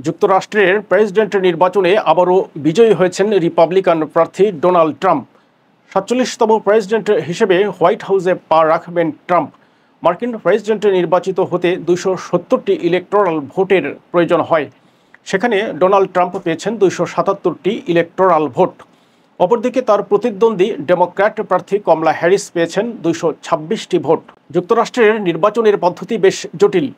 যুক্তরাষ্ট্রের প্রেসিডেন্ট নির্বাচনে আবারও বিজয়ী হয়েছেন রিপাবলিকান প্রার্থী ডোনাল্ড ট্রাম্প। ৪৭তম প্রেসিডেন্ট হিসেবে হোয়াইট হাউসে পা রাখবেন ট্রাম্প। মার্কিন প্রেসিডেন্ট নির্বাচিত হতে ২৭০টি ইলেকটোরাল ভোটের প্রয়োজন হয়। সেখানে ডোনাল্ড ট্রাম্প পেয়েছেন ২৭৭টি ইলেকটোরাল ভোট। অপরদিকে তার প্রতিদ্বন্দ্বী ডেমোক্র্যাট প্রার্থী কমলা হ্যারিস পেয়েছেন ২২৬টি ভোট। যুক্তরাষ্ট্রের নির্বাচনের পদ্ধতি বেশ জটিল।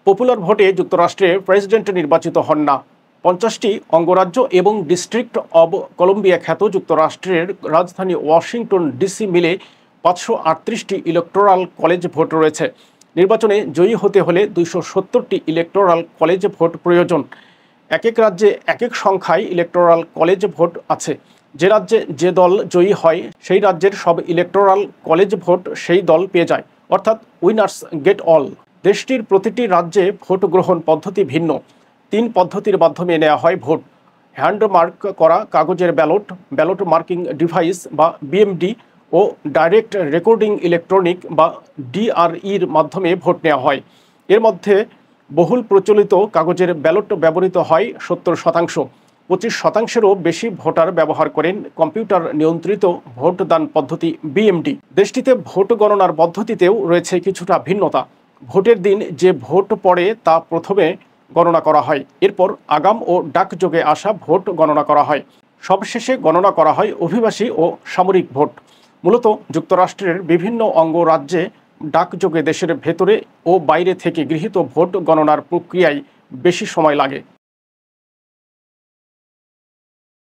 পপুলার ভোটে যুক্তরাষ্ট্রে প্রেসিডেন্ট নির্বাচিত হন না। ৫০টি অঙ্গরাজ্য এবং ডিস্ট্রিক্ট অব কলম্বিয়া খ্যাত যুক্তরাষ্ট্রের রাজধানী ওয়াশিংটন ডিসি মিলে ৫৩৮টি ইলেকটোরাল কলেজ ভোট রয়েছে। নির্বাচনে জয়ী হতে হলে ২৭০টি ইলেকটোরাল কলেজ ভোট প্রয়োজন। এক এক রাজ্যে এক এক সংখ্যায় ইলেকটোরাল কলেজ ভোট আছে। যে রাজ্যে যে দল জয়ী হয় সেই রাজ্যের সব ইলেকটোরাল কলেজ ভোট সেই দল পেয়ে যায়, অর্থাৎ উইনার্স গেট অল। দেশটির প্রতিটি রাজ্যে ভোট গ্রহণ পদ্ধতি ভিন্ন। ৩ পদ্ধতির মাধ্যমে নেওয়া হয় ভোট: হ্যান্ড মার্ক করা কাগজের ব্যালট, ব্যালট মার্কিং ডিভাইস বা বিএমডি ও ডাইরেক্ট রেকর্ডিং ইলেকট্রনিক বা ডিআরইর মাধ্যমে ভোট নেওয়া হয়। এর মধ্যে বহুল প্রচলিত কাগজের ব্যালট ব্যবহৃত হয় ৭০%। ২৫%-এরও বেশি ভোটার ব্যবহার করেন কম্পিউটার নিয়ন্ত্রিত ভোটদান পদ্ধতি বিএমডি। দেশটিতে ভোট গণনার পদ্ধতিতেও রয়েছে কিছুটা ভিন্নতা। ভোটের দিন যে ভোট পড়ে তা প্রথমে গণনা করা হয়, এরপর আগাম ও ডাকযোগে আসা ভোট গণনা করা হয়, সবশেষে গণনা করা হয় অভিবাসী ও সামরিক ভোট। মূলত যুক্তরাষ্ট্রের বিভিন্ন অঙ্গরাজ্যে ডাকযোগে দেশের ভেতরে ও বাইরে থেকে গৃহীত ভোট গণনার প্রক্রিয়ায় বেশি সময় লাগে।